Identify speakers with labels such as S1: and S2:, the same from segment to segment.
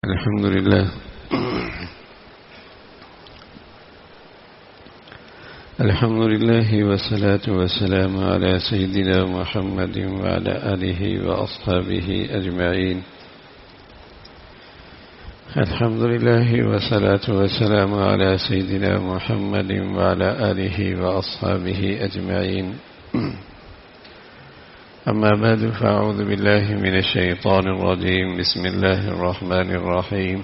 S1: الحمد لله الحمد لله والصلاة والسلام على سيدنا محمد وعلى آله وأصحابه أجمعين. الحمد لله والصلاة والسلام على سيدنا محمد وعلى آله وأصحابه أجمعين. أما بعد فأعوذ بالله من الشيطان الرجيم. بسم الله الرحمن الرحيم.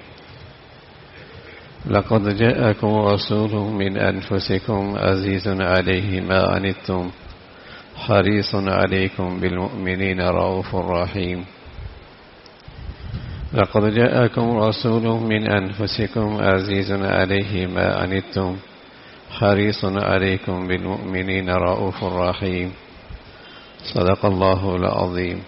S1: لقد جاءكم رسول من أنفسكم عزيز عليه ما عنتم حريص عليكم بالمؤمنين رؤوف رحيم. لقد جاءكم رسول من أنفسكم عزيز عليه ما عنتم حريص عليكم بالمؤمنين رؤوف رحيم. صدق الله العظيم.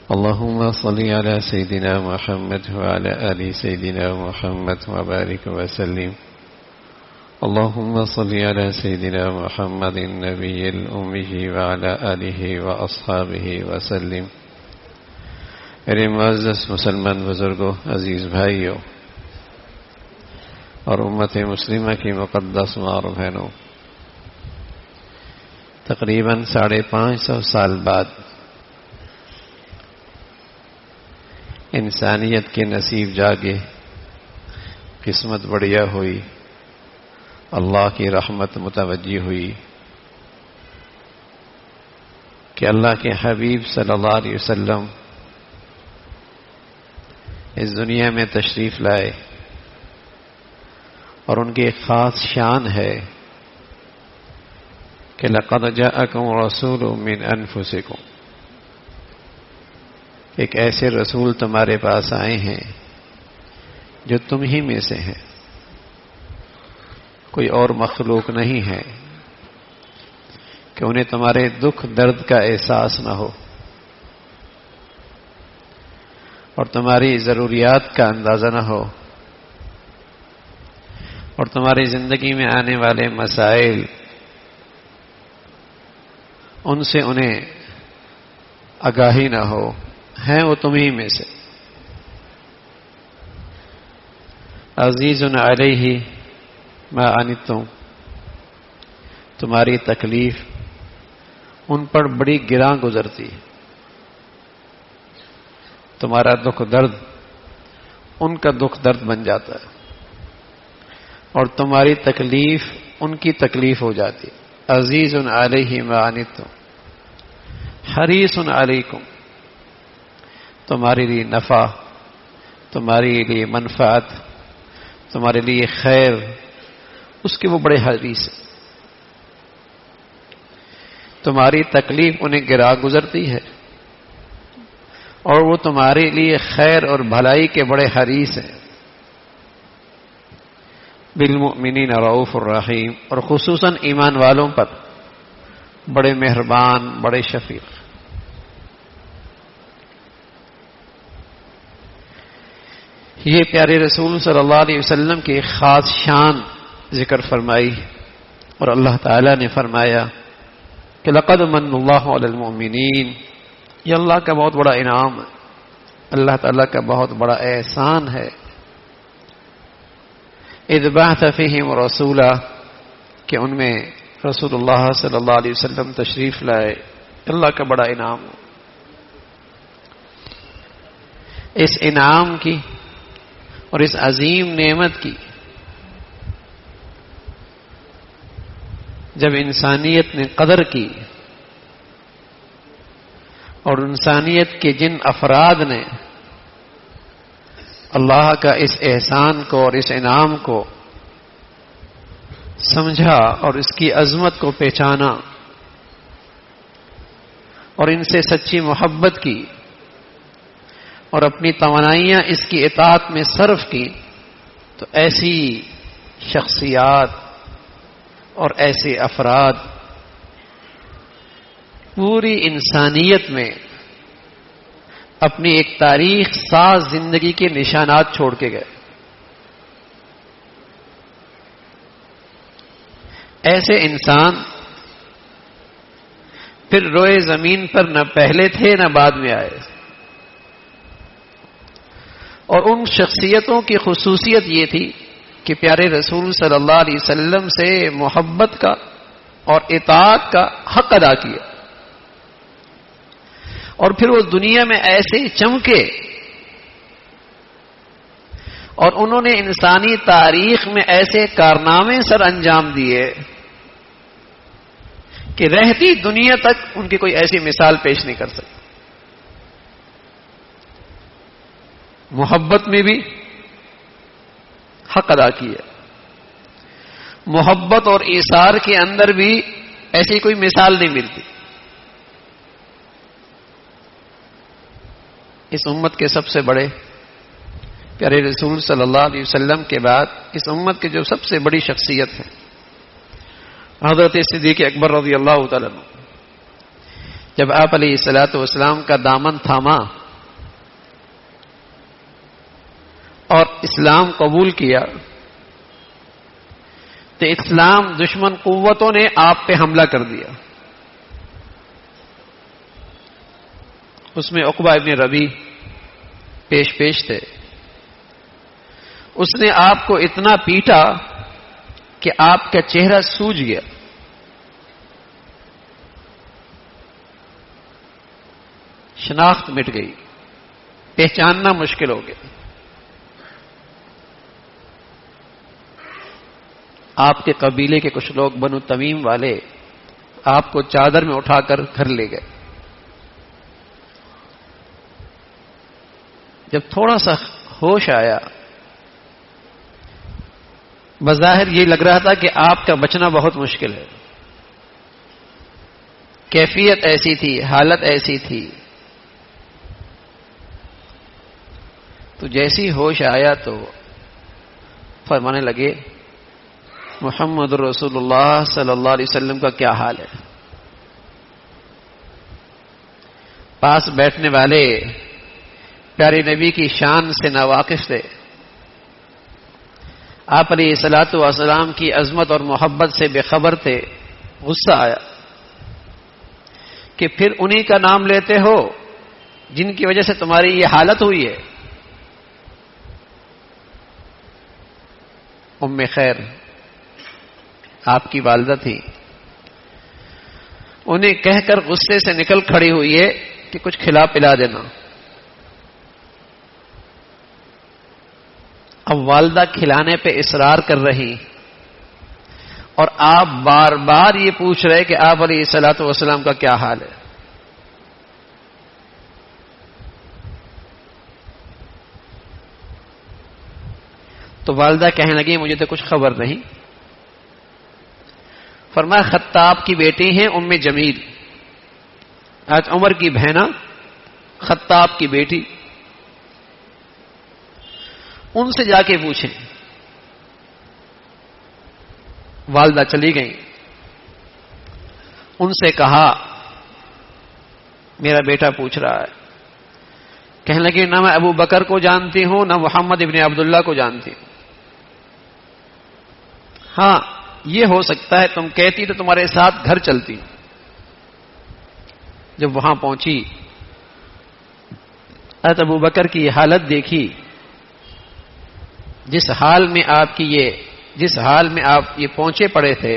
S1: اللهم صل على سيدنا محمد وعلى آل سيدنا محمد وبارك وسلم. اللهم صل على سيدنا محمد النبي الأمي وعلى آله وأصحابه وسلم. میرے معزز مسلمان بزرگوں، عزیز بھائیوں اور امت مسلمہ کی مقدس ماں اور بہنوں، تقریباً 550 سال بعد انسانیت کے نصیب جاگے، قسمت بڑھیا ہوئی، اللہ کی رحمت متوجہ ہوئی کہ اللہ کے حبیب صلی اللہ علیہ وسلم اس دنیا میں تشریف لائے، اور ان کی ایک خاص شان ہے کہ لقد جاءکم رسول من انفسکم، ایک ایسے رسول تمہارے پاس آئے ہیں جو تم ہی میں سے ہیں، کوئی اور مخلوق نہیں ہے کہ انہیں تمہارے دکھ درد کا احساس نہ ہو اور تمہاری ضروریات کا اندازہ نہ ہو اور تمہاری زندگی میں آنے والے مسائل ان سے انہیں آگاہی نہ ہو، ہیں وہ تمہیں میں سے۔ عزیز علیہ ما عنتم، تمہاری تکلیف ان پر بڑی گراں گزرتی ہے، تمہارا دکھ درد ان کا دکھ درد بن جاتا ہے اور تمہاری تکلیف ان کی تکلیف ہو جاتی ہے۔ عزیز علیہ ما عنتم حریص علیکم، تمہارے لیے نفع، تمہارے لیے منفعت، تمہارے لیے خیر، اس کے وہ بڑے حریص ہیں۔ تمہاری تکلیف انہیں گرا گزرتی ہے اور وہ تمہارے لیے خیر اور بھلائی کے بڑے حریص ہیں۔ بالمؤمنین رؤوف الرحیم، اور خصوصاً ایمان والوں پر بڑے مہربان، بڑے شفیق۔ یہ پیارے رسول صلی اللہ علیہ وسلم کی ایک خاص شان ذکر فرمائی، اور اللہ تعالی نے فرمایا کہ لقد من اللہ علی المؤمنین، یہ اللہ کا بہت بڑا انعام ہے، اللہ تعالی کا بہت بڑا احسان ہے۔ اذ بعث فیہم رسولا، کہ ان میں رسول اللہ صلی اللہ علیہ وسلم تشریف لائے، اللہ کا بڑا انعام۔ اس انعام کی اور اس عظیم نعمت کی جب انسانیت نے قدر کی اور انسانیت کے جن افراد نے اللہ کا اس احسان کو اور اس انعام کو سمجھا اور اس کی عظمت کو پہچانا اور ان سے سچی محبت کی اور اپنی توانائیاں اس کی اطاعت میں صرف کی، تو ایسی شخصیات اور ایسے افراد پوری انسانیت میں اپنی ایک تاریخ ساز زندگی کے نشانات چھوڑ کے گئے۔ ایسے انسان پھر روئے زمین پر نہ پہلے تھے نہ بعد میں آئے، اور ان شخصیتوں کی خصوصیت یہ تھی کہ پیارے رسول صلی اللہ علیہ وسلم سے محبت کا اور اطاعت کا حق ادا کیا، اور پھر وہ دنیا میں ایسے چمکے اور انہوں نے انسانی تاریخ میں ایسے کارنامے سر انجام دیے کہ رہتی دنیا تک ان کی کوئی ایسی مثال پیش نہیں کر سکتی۔ محبت میں بھی حق ادا کیا، محبت اور ایثار کے اندر بھی ایسی کوئی مثال نہیں ملتی۔ اس امت کے سب سے بڑے پیارے رسول صلی اللہ علیہ وسلم کے بعد اس امت کی جو سب سے بڑی شخصیت ہے حضرت صدیق اکبر رضی اللہ تعالیٰ عنہ، جب آپ علیہ الصلوۃ والسلام کا دامن تھاما اور اسلام قبول کیا تو اسلام دشمن قوتوں نے آپ پہ حملہ کر دیا۔ اس میں عقبہ ابن ربیع پیش تھے۔ اس نے آپ کو اتنا پیٹا کہ آپ کا چہرہ سوج گیا۔ شناخت مٹ گئی، پہچاننا مشکل ہو گیا۔ آپ کے قبیلے کے کچھ لوگ بنو تمیم والے آپ کو چادر میں اٹھا کر گھر لے گئے۔ جب تھوڑا سا ہوش آیا، بظاہر یہ لگ رہا تھا کہ آپ کا بچنا بہت مشکل ہے، کیفیت ایسی تھی، حالت ایسی تھی۔ تو جیسی ہوش آیا تو فرمانے لگے محمد رسول اللہ صلی اللہ علیہ وسلم کا کیا حال ہے۔ پاس بیٹھنے والے پیارے نبی کی شان سے ناواقف تھے، آپ علیہ الصلوۃ والسلام کی عظمت اور محبت سے بے خبر تھے۔ غصہ آیا کہ پھر انہی کا نام لیتے ہو جن کی وجہ سے تمہاری یہ حالت ہوئی ہے۔ ام خیر آپ کی والدہ تھی، انہیں کہہ کر غصے سے نکل کھڑی ہوئی ہے کہ کچھ کھلا پلا دینا۔ اب والدہ کھلانے پہ اصرار کر رہی اور آپ بار بار یہ پوچھ رہے کہ آپ علیہ الصلوۃ والسلام کا کیا حال ہے۔ تو والدہ کہنے لگی مجھے تو کچھ خبر نہیں۔ فرمایا خطاب کی بیٹی ہیں ام جمیل، آج عمر کی بہنا خطاب کی بیٹی، ان سے جا کے پوچھیں۔ والدہ چلی گئیں، ان سے کہا میرا بیٹا پوچھ رہا ہے۔ کہنے لگے نہ میں ابو بکر کو جانتی ہوں نہ محمد ابن عبداللہ کو جانتی ہوں۔ ہاں یہ ہو سکتا ہے تم کہتی تو تمہارے ساتھ گھر چلتی۔ جب وہاں پہنچی حضرت ابو بکر کی حالت دیکھی، جس حال میں آپ یہ پہنچے پڑے تھے،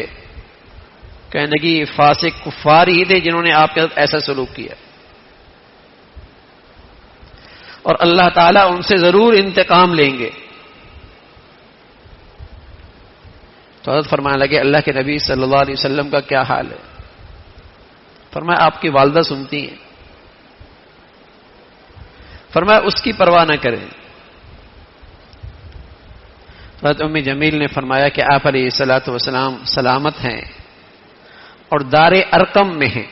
S1: کہنے لگی فاسق کفار ہی تھے جنہوں نے آپ کے ساتھ ایسا سلوک کیا، اور اللہ تعالیٰ ان سے ضرور انتقام لیں گے۔ تو حضرت فرمانے لگے اللہ کے نبی صلی اللہ علیہ وسلم کا کیا حال ہے؟ فرمایا آپ کی والدہ سنتی ہیں۔ فرمایا اس کی پرواہ نہ کریں۔ حضرت ام جمیل نے فرمایا کہ آپ علیہ الصلوۃ والسلام سلامت ہیں اور دار ارقم میں ہیں۔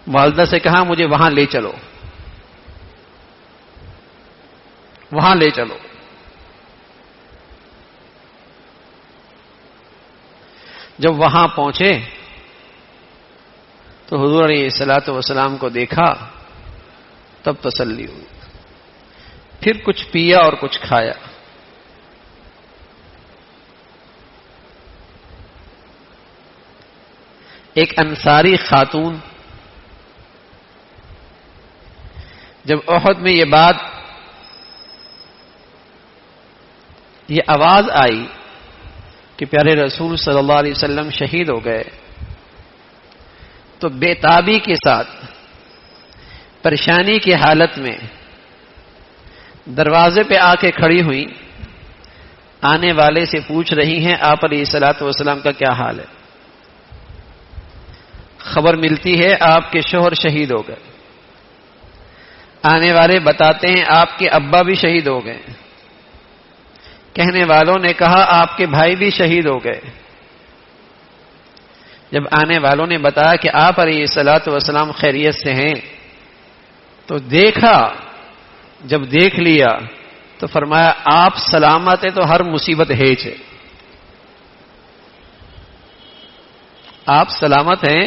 S1: والدہ سے کہا مجھے وہاں لے چلو، وہاں لے چلو۔ جب وہاں پہنچے تو حضور علیہ الصلوۃ والسلام کو دیکھا، تب تسلی ہوئی۔ پھر کچھ پیا اور کچھ کھایا۔ ایک انصاری خاتون جب احد میں یہ آواز آئی کہ پیارے رسول صلی اللہ علیہ وسلم شہید ہو گئے، تو بے تابی کے ساتھ پریشانی کی حالت میں دروازے پہ آ کے کھڑی ہوئی، آنے والے سے پوچھ رہی ہیں آپ علیہ الصلوۃ والسلام کا کیا حال ہے؟ خبر ملتی ہے آپ کے شوہر شہید ہو گئے، آنے والے بتاتے ہیں آپ کے ابا بھی شہید ہو گئے، کہنے والوں نے کہا آپ کے بھائی بھی شہید ہو گئے۔ جب آنے والوں نے بتایا کہ آپ علیہ الصلوۃ والسلام خیریت سے ہیں، تو دیکھا، جب دیکھ لیا تو فرمایا آپ سلامت ہیں تو ہر مصیبت ہیج ہے، آپ سلامت ہیں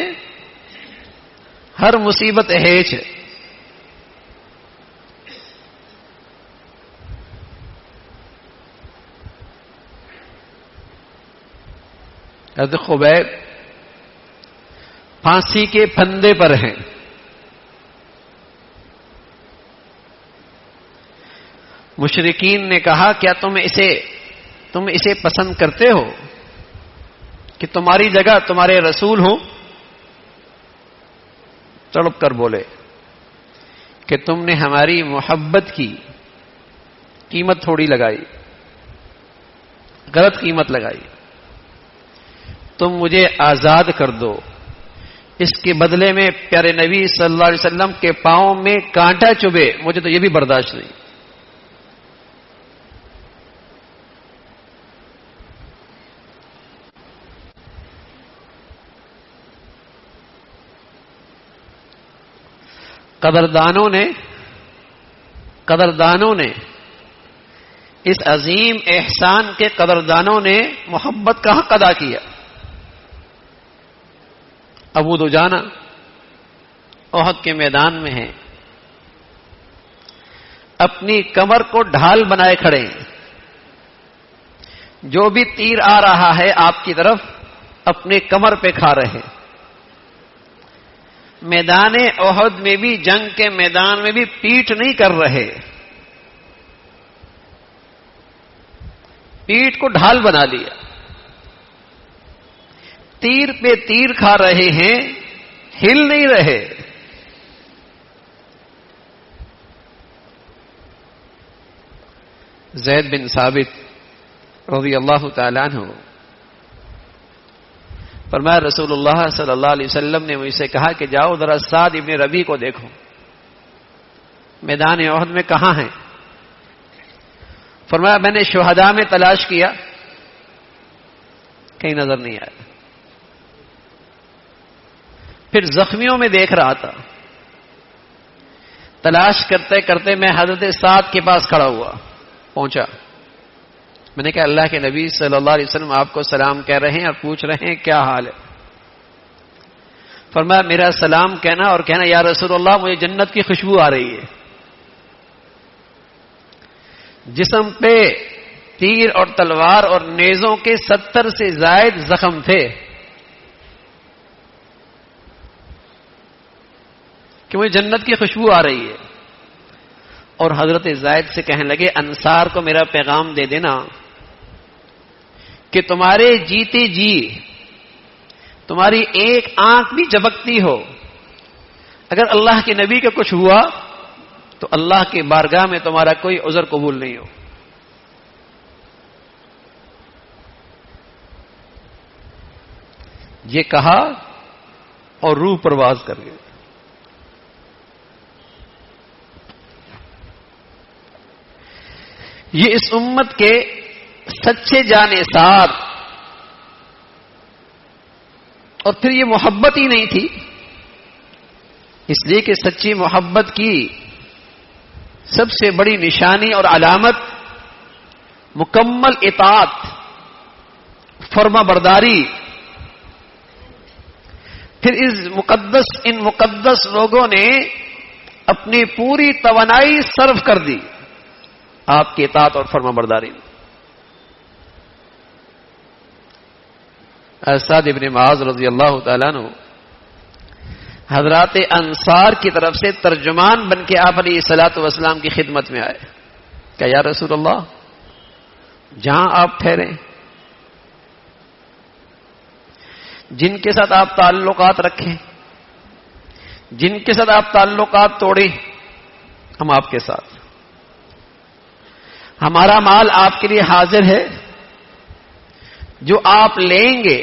S1: ہر مصیبت ہیج ہے۔ حضرت خبیب پھانسی کے پھندے پر ہیں، مشرکین نے کہا کیا تم اسے پسند کرتے ہو کہ تمہاری جگہ تمہارے رسول ہوں؟ تڑپ کر بولے کہ تم نے ہماری محبت کی قیمت تھوڑی لگائی، غلط قیمت لگائی، تم مجھے آزاد کر دو، اس کے بدلے میں پیارے نبی صلی اللہ علیہ وسلم کے پاؤں میں کانٹا چبھے، مجھے تو یہ بھی برداشت نہیں۔ قدردانوں نے اس عظیم احسان کے قدردانوں نے محبت کا حق ادا کیا۔ ابو دجانہ احد کے میدان میں ہیں، اپنی کمر کو ڈھال بنائے کھڑے ہیں، جو بھی تیر آ رہا ہے آپ کی طرف اپنے کمر پہ کھا رہے ہیں۔ میدان احد میں بھی، جنگ کے میدان میں بھی پیٹ نہیں کر رہے، پیٹ کو ڈھال بنا لیا، تیر پہ تیر کھا رہے ہیں، ہل نہیں رہے۔ زید بن ثابت رضی اللہ تعالیٰ عنہ فرمایا رسول اللہ صلی اللہ علیہ وسلم نے مجھ سے کہا کہ جاؤ ذرا سعد ابن ربیع کو دیکھو، میدان احد میں کہاں ہیں؟ فرمایا میں نے شہداء میں تلاش کیا، کہیں نظر نہیں آیا۔ پھر زخمیوں میں دیکھ رہا تھا، تلاش کرتے کرتے میں حضرت سعد کے پاس کھڑا ہوا، پہنچا، میں نے کہا اللہ کے نبی صلی اللہ علیہ وسلم آپ کو سلام کہہ رہے ہیں اور پوچھ رہے ہیں کیا حال ہے؟ فرمایا میرا سلام کہنا اور کہنا یا رسول اللہ مجھے جنت کی خوشبو آ رہی ہے۔ جسم پہ تیر اور تلوار اور نیزوں کے 70 سے زائد زخم تھے کہ مجھے جنت کی خوشبو آ رہی ہے۔ اور حضرت زید سے کہنے لگے انصار کو میرا پیغام دے دینا کہ تمہارے جیتے جی تمہاری ایک آنکھ بھی جھپکتی ہو، اگر اللہ کے نبی کا کچھ ہوا تو اللہ کی بارگاہ میں تمہارا کوئی عذر قبول نہیں ہو۔ یہ کہا اور روح پرواز کر گئے۔ یہ اس امت کے سچے جانثار، اور پھر یہ محبت ہی نہیں تھی، اس لیے کہ سچی محبت کی سب سے بڑی نشانی اور علامت مکمل اطاعت، فرما برداری۔ پھر ان مقدس لوگوں نے اپنی پوری توانائی صرف کر دی آپ کی اطاعت اور فرما برداری میں۔ سعد ابن معاذ رضی اللہ تعالیٰ عنہ حضرات انصار کی طرف سے ترجمان بن کے آپ علیہ الصلوۃ والسلام کی خدمت میں آئے کہ یا رسول اللہ، جہاں آپ ٹھہرے، جن کے ساتھ آپ تعلقات رکھیں، جن کے ساتھ آپ تعلقات توڑیں، ہم آپ کے ساتھ، ہمارا مال آپ کے لیے حاضر ہے، جو آپ لیں گے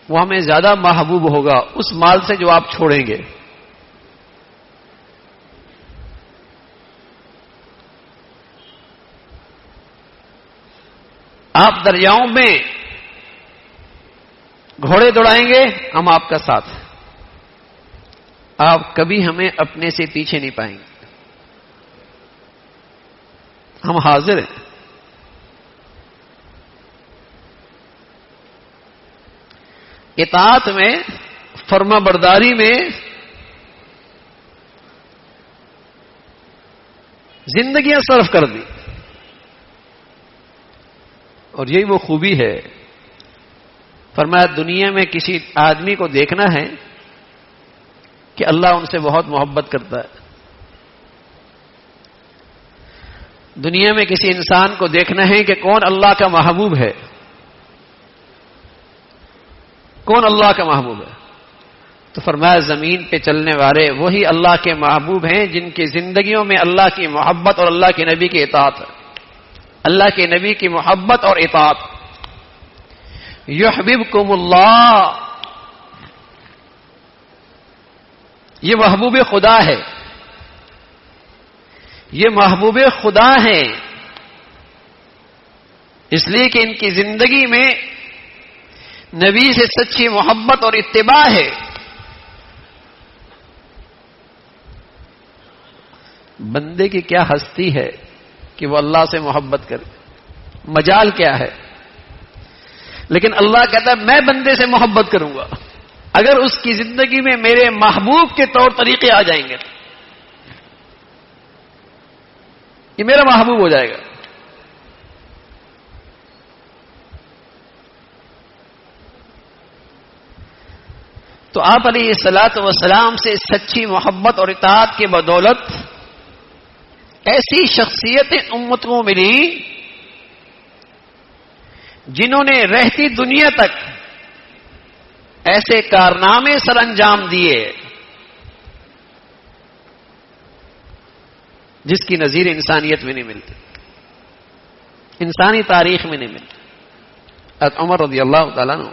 S1: وہ ہمیں زیادہ محبوب ہوگا اس مال سے جو آپ چھوڑیں گے۔ آپ دریاؤں میں گھوڑے دوڑائیں گے، ہم آپ کا ساتھ، آپ کبھی ہمیں اپنے سے پیچھے نہیں پائیں گے، ہم حاضر ہیں۔ اطاعت میں، فرما برداری میں زندگیاں صرف کر دی، اور یہی وہ خوبی ہے۔ فرمایا دنیا میں کسی آدمی کو دیکھنا ہے کہ اللہ ان سے بہت محبت کرتا ہے، دنیا میں کسی انسان کو دیکھنا ہے کہ کون اللہ کا محبوب ہے، کون اللہ کا محبوب ہے، تو فرمایا زمین پہ چلنے والے وہی اللہ کے محبوب ہیں جن کی زندگیوں میں اللہ کی محبت اور اللہ کے نبی کی اطاعت ہے، اللہ کے نبی کی محبت اور اطاعت۔ یحببکم اللہ، یہ محبوب خدا ہے، یہ محبوب خدا ہے، اس لیے کہ ان کی زندگی میں نبی سے سچی محبت اور اتباع ہے۔ بندے کی کیا ہستی ہے کہ وہ اللہ سے محبت کرے، مجال کیا ہے، لیکن اللہ کہتا ہے میں بندے سے محبت کروں گا اگر اس کی زندگی میں میرے محبوب کے طور طریقے آ جائیں گے، یہ میرا محبوب ہو جائے گا۔ تو آپ علیہ الصلوۃ والسلام سے سچی محبت اور اطاعت کی بدولت ایسی شخصیتیں امت کو ملی جنہوں نے رہتی دنیا تک ایسے کارنامے سر انجام دیے جس کی نظیر انسانیت میں نہیں ملتی، انسانی تاریخ میں نہیں ملتی۔ حضرت عمر رضی اللہ تعالیٰ عنہ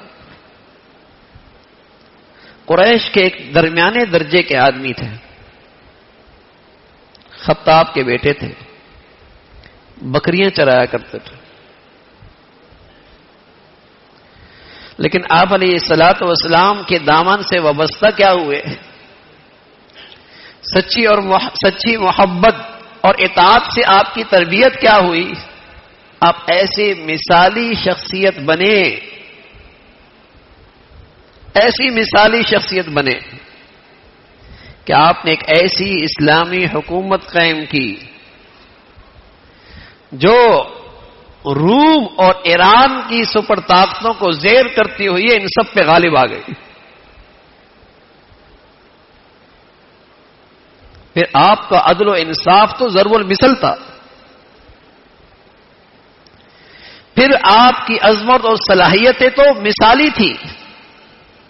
S1: قریش کے ایک درمیانے درجے کے آدمی تھے، خطاب کے بیٹے تھے، بکریاں چرایا کرتے تھے، لیکن آپ علیہ الصلوۃ والسلام کے دامن سے وابستہ کیا ہوئے، سچی محبت اور اطاعت سے آپ کی تربیت کیا ہوئی، آپ ایسے مثالی شخصیت بنے، ایسی مثالی شخصیت بنے کہ آپ نے ایک ایسی اسلامی حکومت قائم کی جو روم اور ایران کی سپر طاقتوں کو زیر کرتی ہوئی ان سب پہ غالب آ گئی۔ پھر آپ کا عدل و انصاف تو ضرب المثل تھا، پھر آپ کی عظمت اور صلاحیتیں تو مثالی تھی،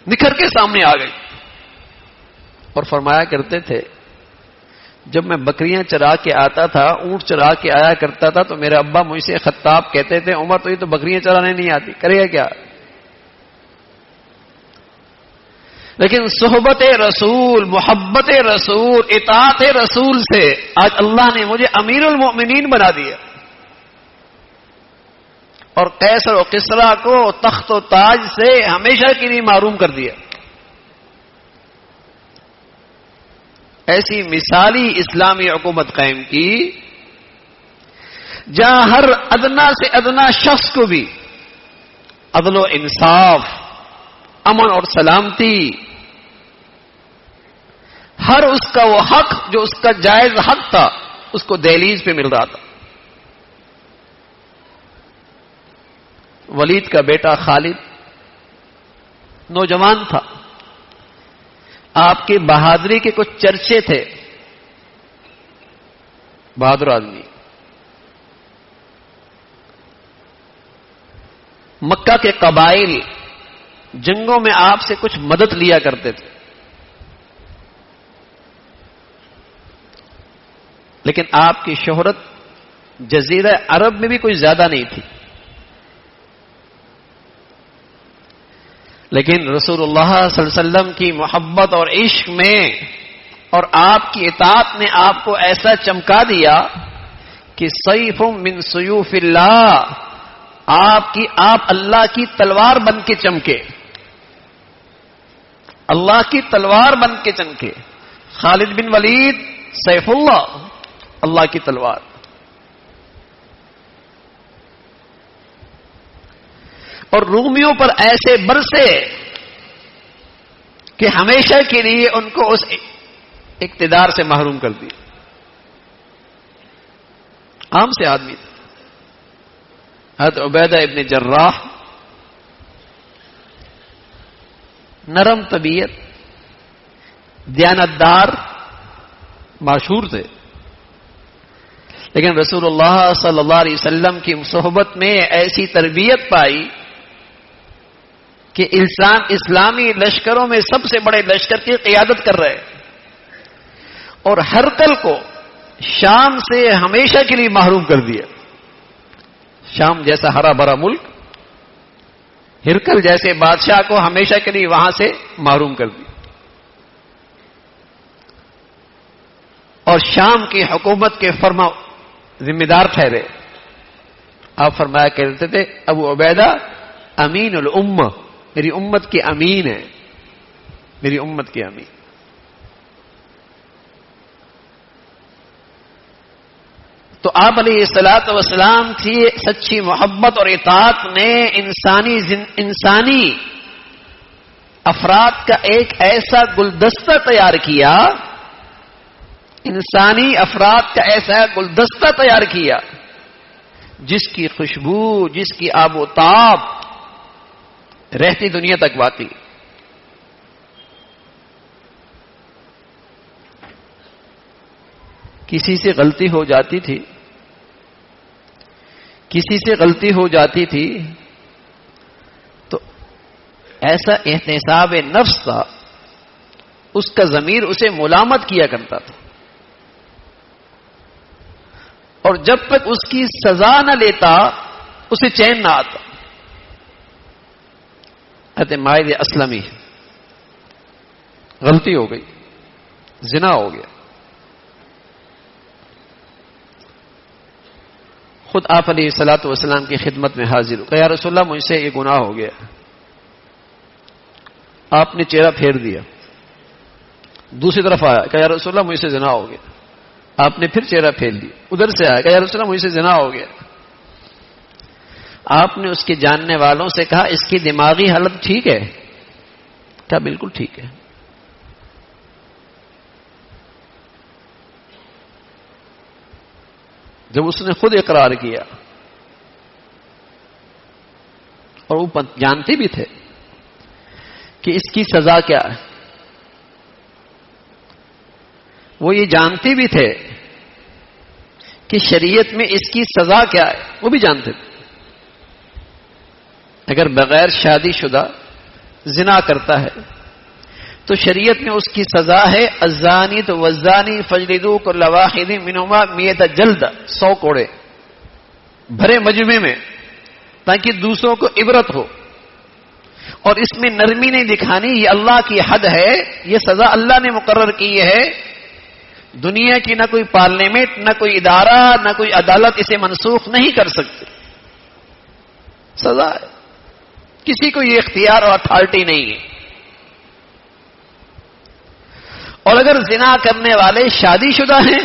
S1: نکھر کے سامنے آ گئی۔ اور فرمایا کرتے تھے جب میں بکریاں چرا کے آتا تھا، اونٹ چرا کے آیا کرتا تھا، تو میرے ابا مجھ سے خطاب کہتے تھے عمر تو یہ تو بکریاں چرانے نہیں آتی، کرے گا کیا؟ لیکن صحبت رسول، محبت رسول، اطاعت رسول سے آج اللہ نے مجھے امیر المؤمنین بنا دیا، اور قیصر و کسریٰ کو تخت و تاج سے ہمیشہ کے لیے محروم کر دیا۔ ایسی مثالی اسلامی حکومت قائم کی جہاں ہر ادنا سے ادنا شخص کو بھی عدل و انصاف، امن اور سلامتی، ہر اس کا وہ حق جو اس کا جائز حق تھا اس کو دہلیز پہ مل رہا تھا۔ ولید کا بیٹا خالد نوجوان تھا، آپ کی بہادری کے کچھ چرچے تھے. بہادر آدمی. مکہ کے قبائل جنگوں میں آپ سے کچھ مدد لیا کرتے تھے، لیکن آپ کی شہرت جزیرہ عرب میں بھی کوئی زیادہ نہیں تھی. لیکن رسول اللہ صلی اللہ علیہ وسلم کی محبت اور عشق میں اور آپ کی اطاعت نے آپ کو ایسا چمکا دیا کہ سیف من سیوف اللہ، آپ اللہ کی تلوار بن کے چمکے، اللہ کی تلوار بن کے چمکے. خالد بن ولید سیف اللہ کی تلوار. اور رومیوں پر ایسے برسے کہ ہمیشہ کے لیے ان کو اس اقتدار سے محروم کر دیا. عام سے آدمی تھے. حضرت عبیدہ ابن جراح نرم طبیعت، دیانتدار، مشہور تھے، لیکن رسول اللہ صلی اللہ علیہ وسلم کی صحبت میں ایسی تربیت پائی کہ اسلامی لشکروں میں سب سے بڑے لشکر کی قیادت کر رہے اور ہرقل کو شام سے ہمیشہ کے لیے محروم کر دیا. شام جیسا ہرا بھرا ملک، ہرقل جیسے بادشاہ کو ہمیشہ کے لیے وہاں سے محروم کر دیا. اور شام کی حکومت کے فرما ذمہ دار ٹھہرے. آپ فرمایا کرتے تھے ابو عبیدہ امین الامہ، میری امت کے امین ہے، میری امت کے امین. تو آپ علیہ الصلوۃ والسلام کی سچی محبت اور اطاعت نے انسانی افراد کا ایک ایسا گلدستہ تیار کیا، انسانی افراد کا ایسا گلدستہ تیار کیا جس کی خوشبو، جس کی آب و تاب رہتی دنیا تک باقی. کسی سے غلطی ہو جاتی تھی، کسی سے غلطی ہو جاتی تھی تو ایسا احتساب نفس تھا، اس کا ضمیر اسے ملامت کیا کرتا تھا، اور جب تک اس کی سزا نہ لیتا اسے چین نہ آتا. حضرت مائد اسلمی، غلطی ہو گئی، زنا ہو گیا. خود آپ علیہ الصلوۃ والسلام کی خدمت میں حاضر ہو، کہ یا رسول اللہ مجھ سے یہ گناہ ہو گیا. آپ نے چہرہ پھیر دیا. دوسری طرف آیا کہ یا رسول اللہ مجھ سے زنا ہو گیا. آپ نے پھر چہرہ پھیر دیا. ادھر سے آیا کہ یا رسول اللہ مجھ سے زنا ہو گیا. آپ نے اس کے جاننے والوں سے کہا اس کی دماغی حالت ٹھیک ہے؟ کہا بالکل ٹھیک ہے. جب اس نے خود اقرار کیا، اور وہ جانتے بھی تھے کہ اس کی سزا کیا ہے، وہ یہ جانتے بھی تھے کہ شریعت میں اس کی سزا کیا ہے، وہ بھی جانتے تھے. اگر بغیر شادی شدہ زنا کرتا ہے تو شریعت میں اس کی سزا ہے الزانی تو والزانی فجلدوا کل واحد منہما 100 جلد، 100 کوڑے بھرے مجمع میں، تاکہ دوسروں کو عبرت ہو. اور اس میں نرمی نہیں دکھانی، یہ اللہ کی حد ہے، یہ سزا اللہ نے مقرر کی ہے. دنیا کی نہ کوئی پارلیمنٹ، نہ کوئی ادارہ، نہ کوئی عدالت اسے منسوخ نہیں کر سکتی. سزا ہے، کسی کو یہ اختیار اور اتھارٹی نہیں ہے. اور اگر زنا کرنے والے شادی شدہ ہیں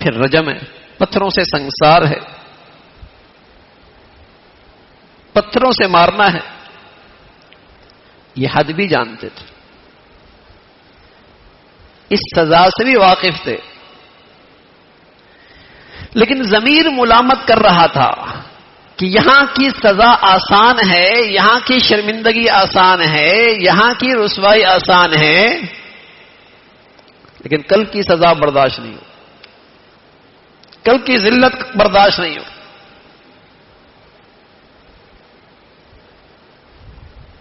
S1: پھر رجم ہے، پتھروں سے سنسار ہے، پتھروں سے مارنا ہے. یہ حد بھی جانتے تھے، اس سزا سے بھی واقف تھے، لیکن ضمیر ملامت کر رہا تھا کہ یہاں کی سزا آسان ہے، یہاں کی شرمندگی آسان ہے، یہاں کی رسوائی آسان ہے، لیکن کل کی سزا برداشت نہیں ہو، کل کی ذلت برداشت نہیں ہو.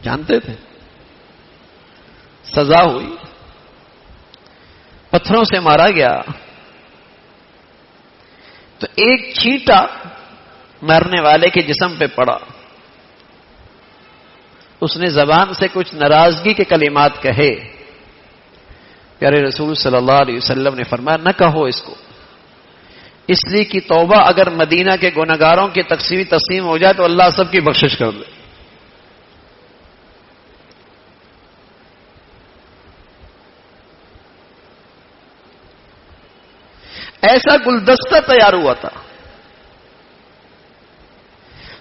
S1: جانتے تھے سزا ہوئی، پتھروں سے مارا گیا تو ایک چھینٹا مرنے والے کے جسم پہ پڑا، اس نے زبان سے کچھ ناراضگی کے کلمات کہے. پیارے رسول صلی اللہ علیہ وسلم نے فرمایا نہ کہو اس کو، اس لیے کہ توبہ اگر مدینہ کے گنہگاروں کی تقسیم ہو جائے تو اللہ سب کی بخشش کر دے. ایسا گلدستہ تیار ہوا تھا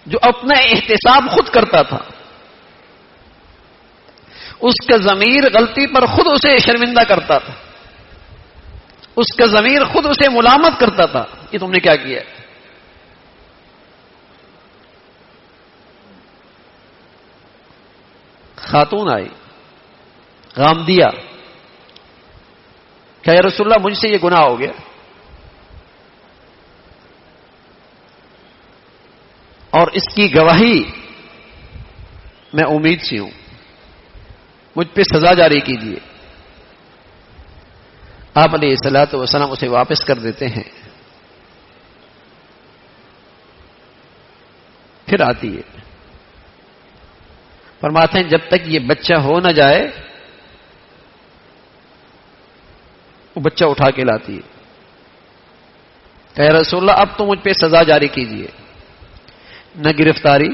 S1: جو اپنا احتساب خود کرتا تھا، اس کا ضمیر غلطی پر خود اسے شرمندہ کرتا تھا، اس کا ضمیر خود اسے ملامت کرتا تھا کہ تم نے کیا کیا. خاتون آئی، غامدیہ، کہ یا رسول اللہ مجھ سے یہ گناہ ہو گیا، اور اس کی گواہی میں امید سے ہوں، مجھ پہ سزا جاری کیجیے. آپ علیہ الصلوۃ والسلام اسے واپس کر دیتے ہیں. پھر آتی ہے، فرماتے ہیں جب تک یہ بچہ ہو نہ جائے وہ بچہ اٹھا کے لاتی ہے. کہ یا رسول اللہ اب تو مجھ پہ سزا جاری کیجیے. نہ گرفتاری،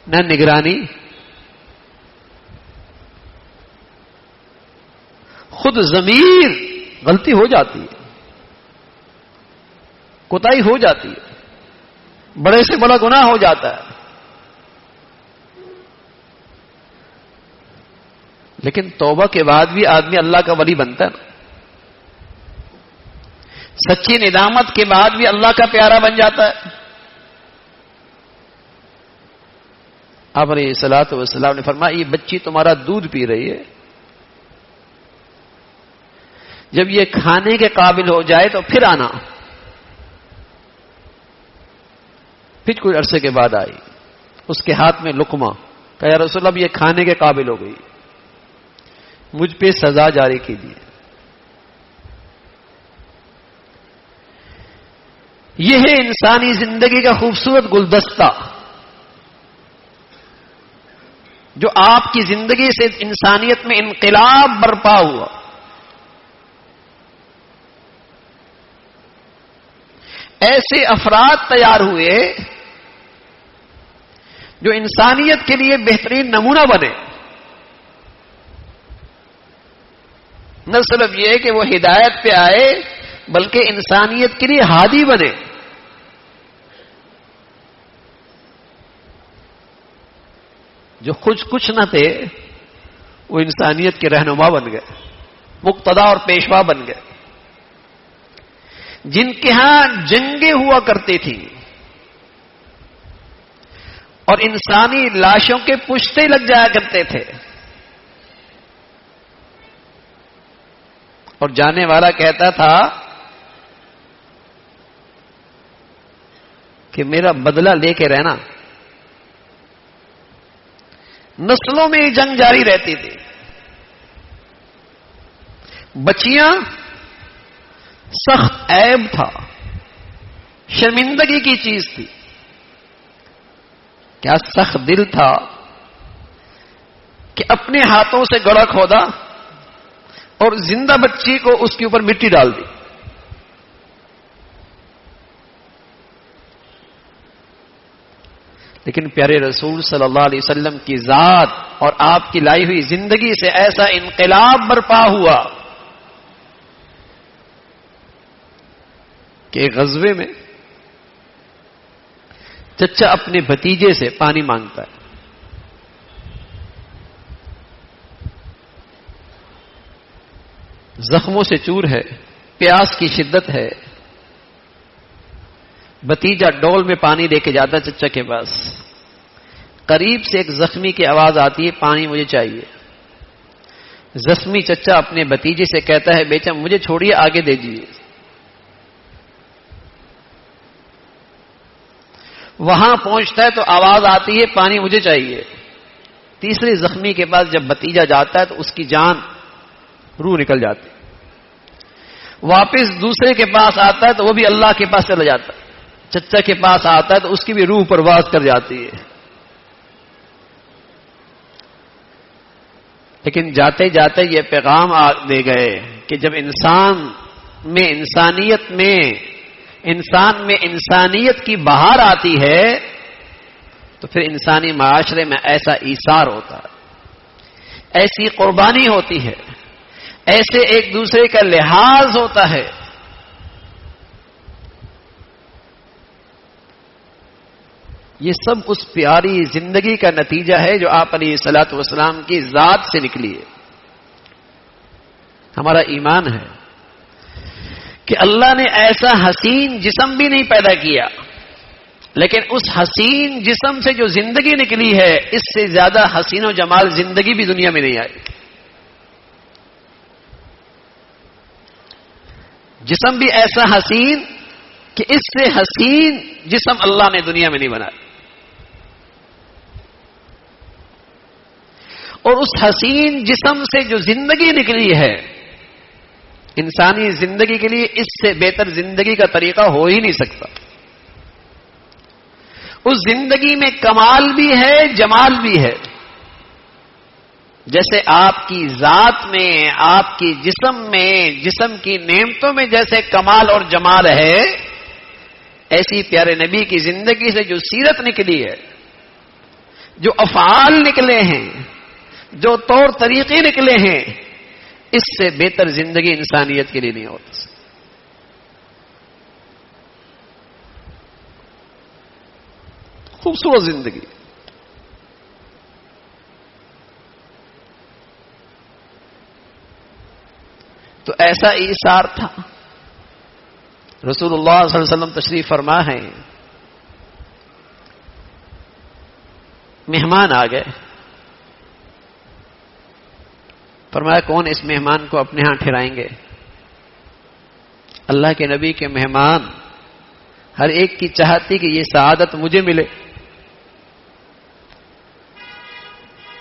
S1: نہ نگرانی، خود ضمیر غلطی ہو جاتی ہے، کوتاہی ہو جاتی ہے، بڑے سے بڑا گناہ ہو جاتا ہے، لیکن توبہ کے بعد بھی آدمی اللہ کا ولی بنتا ہے نا. سچی ندامت کے بعد بھی اللہ کا پیارا بن جاتا ہے. آپ علیہ الصلوۃ والسلام نے فرمایا یہ بچی تمہارا دودھ پی رہی ہے، جب یہ کھانے کے قابل ہو جائے تو پھر آنا. پھر کچھ عرصے کے بعد آئی، اس کے ہاتھ میں لقمہ. کہ یا رسول اللہ یہ کھانے کے قابل ہو گئی، مجھ پہ سزا جاری کیجیے. یہ ہے انسانی زندگی کا خوبصورت گلدستہ جو آپ کی زندگی سے انسانیت میں انقلاب برپا ہوا. ایسے افراد تیار ہوئے جو انسانیت کے لیے بہترین نمونہ بنے. نہ صرف یہ کہ وہ ہدایت پہ آئے بلکہ انسانیت کے لیے ہادی بنے. جو کچھ نہ تھے وہ انسانیت کے رہنما بن گئے، مقتدا اور پیشوا بن گئے. جن کے ہاں جنگیں ہوا کرتی تھیں اور انسانی لاشوں کے پشتے لگ جایا کرتے تھے، اور جانے والا کہتا تھا کہ میرا بدلہ لے کے رہنا. نسلوں میں جنگ جاری رہتی تھی. بچیاں سخت عیب تھا، شرمندگی کی چیز تھی. کیا سخت دل تھا کہ اپنے ہاتھوں سے گڑھا کھودا اور زندہ بچی کو اس کے اوپر مٹی ڈال دی. لیکن پیارے رسول صلی اللہ علیہ وسلم کی ذات اور آپ کی لائی ہوئی زندگی سے ایسا انقلاب برپا ہوا کہ غزوے میں چچا اپنے بھتیجے سے پانی مانگتا ہے. زخموں سے چور ہے، پیاس کی شدت ہے، بھتیجا ڈول میں پانی لے کے جاتا چچا کے پاس. قریب سے ایک زخمی کی آواز آتی ہے پانی مجھے چاہیے. زخمی چچا اپنے بھتیجے سے کہتا ہے بیٹا مجھے چھوڑیے آگے دے دیجیے. وہاں پہنچتا ہے تو آواز آتی ہے پانی مجھے چاہیے. تیسرے زخمی کے پاس جب بھتیجا جاتا ہے تو اس کی جان روح نکل جاتی. واپس دوسرے کے پاس آتا ہے تو وہ بھی اللہ کے پاس چلا جاتا ہے. چچا کے پاس آتا ہے تو اس کی بھی روح پرواز کر جاتی ہے. لیکن جاتے جاتے یہ پیغام دے گئے کہ جب انسان میں انسانیت کی بہار آتی ہے تو پھر انسانی معاشرے میں ایسا ایثار ہوتا ہے, ایسی قربانی ہوتی ہے, ایسے ایک دوسرے کا لحاظ ہوتا ہے. یہ سب اس پیاری زندگی کا نتیجہ ہے جو آپ علیہ الصلوۃ والسلام کی ذات سے نکلی ہے. ہمارا ایمان ہے کہ اللہ نے ایسا حسین جسم بھی نہیں پیدا کیا, لیکن اس حسین جسم سے جو زندگی نکلی ہے اس سے زیادہ حسین و جمال زندگی بھی دنیا میں نہیں آئی. جسم بھی ایسا حسین کہ اس سے حسین جسم اللہ نے دنیا میں نہیں بنایا. اور اس حسین جسم سے جو زندگی نکلی ہے, انسانی زندگی کے لیے اس سے بہتر زندگی کا طریقہ ہو ہی نہیں سکتا. اس زندگی میں کمال بھی ہے, جمال بھی ہے. جیسے آپ کی ذات میں, آپ کی جسم میں, جسم کی نعمتوں میں جیسے کمال اور جمال ہے, ایسی پیارے نبی کی زندگی سے جو سیرت نکلی ہے, جو افعال نکلے ہیں, جو طور طریقے نکلے ہیں, اس سے بہتر زندگی انسانیت کے لیے نہیں ہوتی. خوبصورت زندگی. تو ایسا ایثار تھا. رسول اللہ صلی اللہ علیہ وسلم تشریف فرما ہے, مہمان آ گئے. فرمایا کون اس مہمان کو اپنے ہاں ٹھہرائیں گے؟ اللہ کے نبی کے مہمان ہر ایک کی چاہتی کہ یہ سعادت مجھے ملے.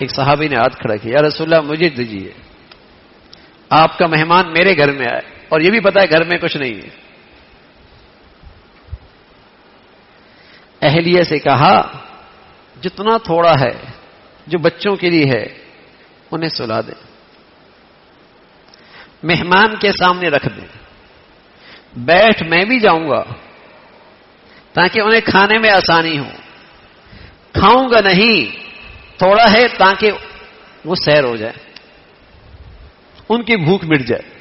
S1: ایک صحابی نے ہاتھ کھڑا کیا, یا رسول اللہ مجھے دیجیے, آپ کا مہمان میرے گھر میں آئے اور یہ بھی پتا ہے گھر میں کچھ نہیں ہے. اہلیہ سے کہا جتنا تھوڑا ہے جو بچوں کے لیے ہے انہیں سلا دیں, مہمان کے سامنے رکھ دیں, بیٹھ میں بھی جاؤں گا تاکہ انہیں کھانے میں آسانی ہو. کھاؤں گا نہیں, تھوڑا ہے تاکہ وہ سیر ہو جائے, ان کی بھوک مٹ جائے.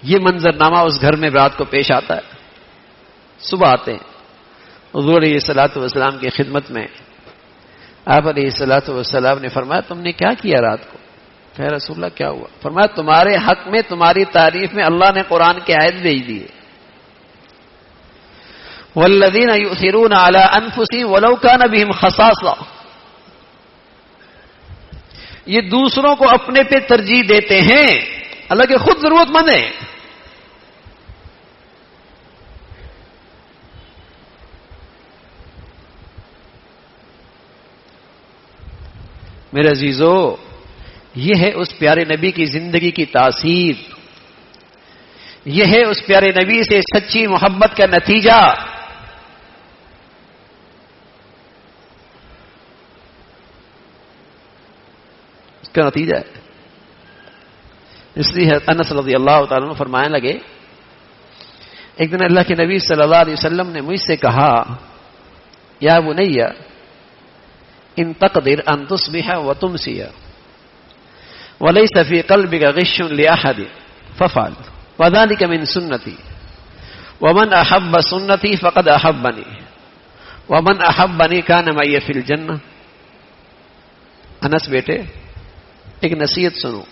S1: یہ منظرنامہ اس گھر میں رات کو پیش آتا ہے. صبح آتے ہیں حضور علیہ الصلوۃ والسلام کی خدمت میں. آپ علیہ الصلوۃ والسلام نے فرمایا تم نے کیا کیا رات کو؟ کہ رسول اللہ کیا ہوا؟ فرمایا تمہارے حق میں, تمہاری تعریف میں اللہ نے قرآن کی آیت بھیج دی ہے, والذین یؤثرون علی انفسہم ولو کان بہم خصاصہ. یہ دوسروں کو اپنے پہ ترجیح دیتے ہیں, حالانکہ خود ضرورت مند ہیں. میرے عزیزو, یہ ہے اس پیارے نبی کی زندگی کی تاثیر, یہ ہے اس پیارے نبی سے سچی محبت کا نتیجہ. اس کا نتیجہ ہے. اس لیے انس رضی اللہ تعالیٰ عنہ فرمانے لگے, ایک دن اللہ کے نبی صلی اللہ علیہ وسلم نے مجھ سے کہا, یا بنی ان تقدر ان تصبح وتمسی وليس في قلبك غش لأحد فافعل وذلك من سنتي ومن أحب سنتي فقد أحبني ومن أحبني كان معي في الجنة. انس بیٹے ایک نصیحت سنو,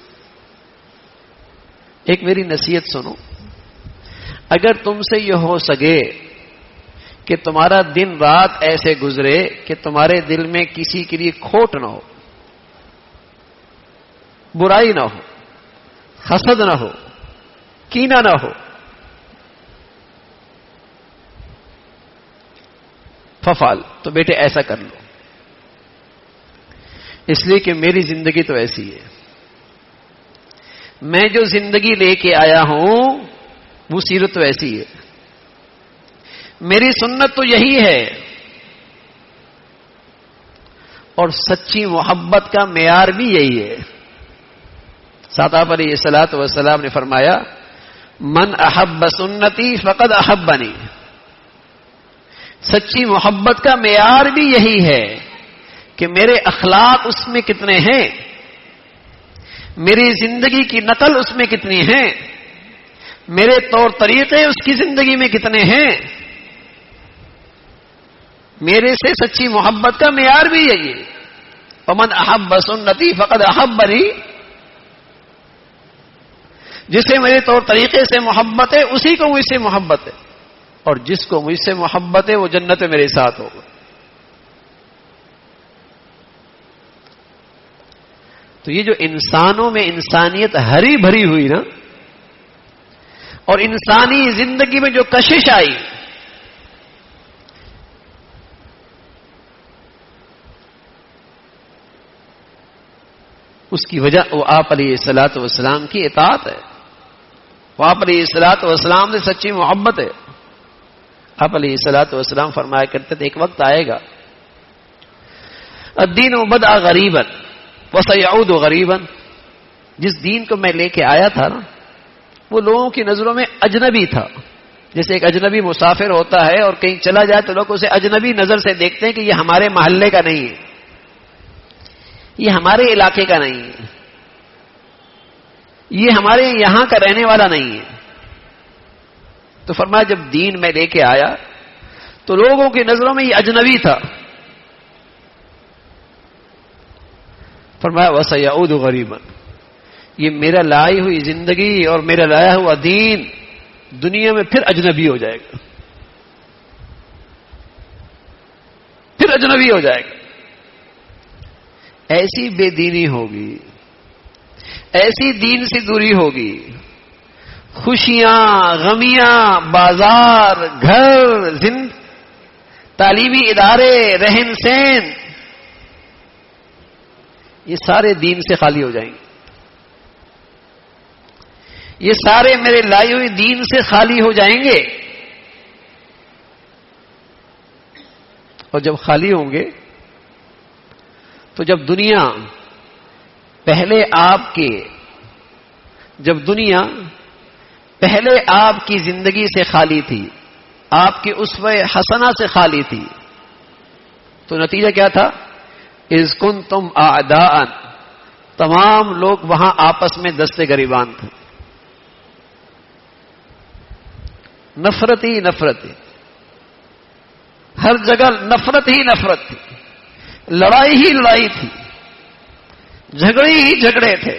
S1: ایک میری نصیحت سنو. اگر تم سے یہ ہو سکے کہ تمہارا دن رات ایسے گزرے کہ تمہارے دل میں کسی کے لیے کھوٹ نہ ہو، برائی نہ ہو، حسد نہ ہو، کینہ نہ ہو، ففعل، تو بیٹے ایسا کر لو، اس لیے کہ میری زندگی تو ایسی ہے، میں جو زندگی لے کے آیا ہوں وہ سیرت تو ایسی ہے، میری سنت تو یہی ہے، اور سچی محبت کا معیار بھی یہی ہے۔ ساتھ آپ علیہ الصلوۃ والسلام نے فرمایا من احب سنتی فقد احبنی، سچی محبت کا معیار بھی یہی ہے کہ میرے اخلاق اس میں کتنے ہیں، میری زندگی کی نقل اس میں کتنی ہے، میرے طور طریقے اس کی زندگی میں کتنے ہیں، میرے سے سچی محبت کا معیار بھی یہی ہے۔ ومن احب سنتی فقد احبنی، جسے میرے طور طریقے سے محبت ہے اسی کو مجھ سے محبت ہے، اور جس کو مجھ سے محبت ہے وہ جنت میں میرے ساتھ ہوگا۔ تو یہ جو انسانوں میں انسانیت ہری بھری ہوئی نا، اور انسانی زندگی میں جو کشش آئی، اس کی وجہ وہ آپ علیہ الصلوۃ والسلام کی اطاعت ہے، وہ آپ علیہ الصلوۃ والسلام سے سچی محبت ہے۔ آپ علیہ الصلوۃ والسلام فرمایا کرتے تھے ایک وقت آئے گا الدین بدأ غریبا وسيعود غریبا، جس دین کو میں لے کے آیا تھا نا وہ لوگوں کی نظروں میں اجنبی تھا، جیسے ایک اجنبی مسافر ہوتا ہے اور کہیں چلا جائے تو لوگ اسے اجنبی نظر سے دیکھتے ہیں کہ یہ ہمارے محلے کا نہیں ہے، یہ ہمارے علاقے کا نہیں ہے، یہ ہمارے یہاں کا رہنے والا نہیں ہے۔ تو فرمایا جب دین میں لے کے آیا تو لوگوں کی نظروں میں یہ اجنبی تھا، فرمایا وَسَيَعُودُ غَرِيبًا، یہ میرا لائی ہوئی زندگی اور میرا لایا ہوا دین دنیا میں پھر اجنبی ہو جائے گا، پھر اجنبی ہو جائے گا۔ ایسی بے دینی ہوگی، ایسی دین سے دوری ہوگی، خوشیاں، غمیاں، بازار، گھر، تعلیمی ادارے، رہن سہن، یہ سارے دین سے خالی ہو جائیں گے، یہ سارے میرے لائی ہوئی دین سے خالی ہو جائیں گے، اور جب خالی ہوں گے تو جب دنیا پہلے آپ کی زندگی سے خالی تھی، آپ کی اسوہ حسنہ سے خالی تھی، تو نتیجہ کیا تھا؟ اذ کنتم اعداء، تمام لوگ وہاں آپس میں دستے گریبان تھے، نفرت ہی نفرت تھی، ہر جگہ نفرت ہی نفرت تھی، لڑائی ہی لڑائی تھی، جھگڑے ہی جھگڑے تھے۔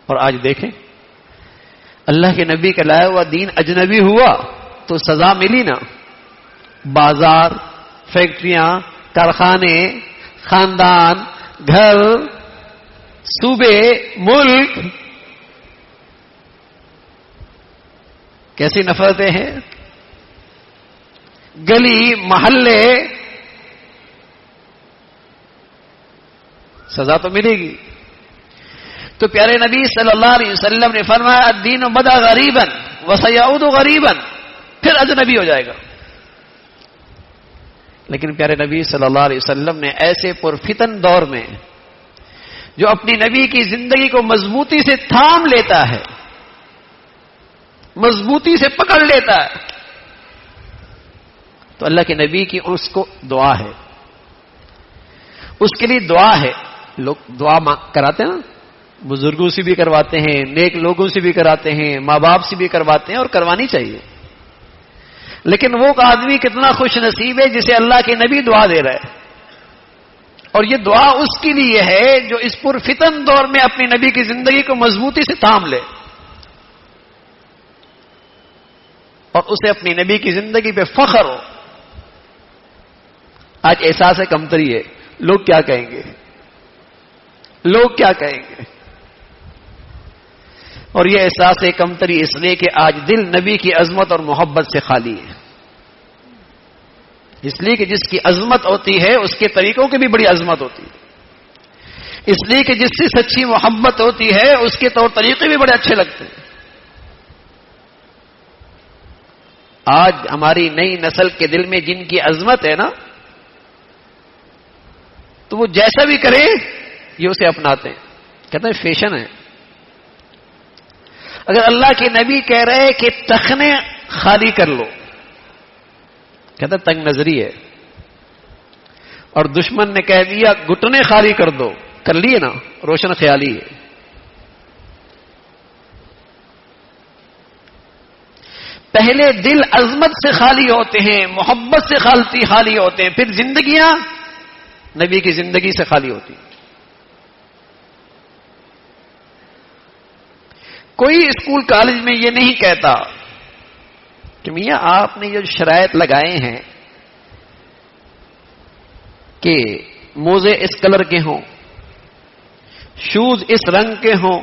S1: اور آج دیکھیں اللہ کے نبی کا لایا ہوا دین اجنبی ہوا تو سزا ملی نا، بازار، فیکٹریاں، کارخانے، خاندان، گھر، صوبے، ملک، کیسی نفرتیں ہیں، گلی محلے، سزا تو ملے گی۔ تو پیارے نبی صلی اللہ علیہ وسلم نے فرمایا الدین بدأ غریبا وسيعود غریبا، پھر اجنبی ہو جائے گا۔ لیکن پیارے نبی صلی اللہ علیہ وسلم نے ایسے پرفتن دور میں جو اپنی نبی کی زندگی کو مضبوطی سے تھام لیتا ہے، مضبوطی سے پکڑ لیتا ہے، تو اللہ کے نبی کی اس کو دعا ہے، اس کے لیے دعا ہے۔ لوگ دعا کراتے ہیں نا، بزرگوں سے بھی کرواتے ہیں، نیک لوگوں سے بھی کراتے ہیں، ماں باپ سے بھی کرواتے ہیں، اور کروانی چاہیے، لیکن وہ آدمی کتنا خوش نصیب ہے جسے اللہ کے نبی دعا دے رہا ہے۔ اور یہ دعا اس کے لیے ہے جو اس پرفتن دور میں اپنی نبی کی زندگی کو مضبوطی سے تھام لے اور اسے اپنی نبی کی زندگی پہ فخر ہو. آج احساس کمتری ہے. لوگ کیا کہیں گے؟ لوگ کیا کہیں گے؟ اور یہ احساس کمتری اس لیے کہ آج دل نبی کی عظمت اور محبت سے خالی ہے. اس لیے کہ جس کی عظمت ہوتی ہے اس کے طریقوں کی بھی بڑی عظمت ہوتی ہے. اس لیے کہ جس سے سچی محبت ہوتی ہے اس کے طور طریقے بھی بڑے اچھے لگتے ہیں. آج ہماری نئی نسل کے دل میں جن کی عظمت ہے نا، تو وہ جیسا بھی کرے یہ اسے اپناتے ہیں. کہتے ہیں فیشن ہے. اگر اللہ کے نبی کہہ رہے کہ ٹخنے خالی کر لو، کہتا تنگ نظری ہے. اور دشمن نے کہہ دیا گھٹنے خالی کر دو، کر لیے نا، روشن خیالی ہے. پہلے دل عظمت سے خالی ہوتے ہیں، محبت سے خالی ہوتے ہیں، پھر زندگیاں نبی کی زندگی سے خالی ہوتی. کوئی اسکول کالج میں یہ نہیں کہتا کہ میاں آپ نے جو شرائط لگائے ہیں کہ موزے اس کلر کے ہوں، شوز اس رنگ کے ہوں،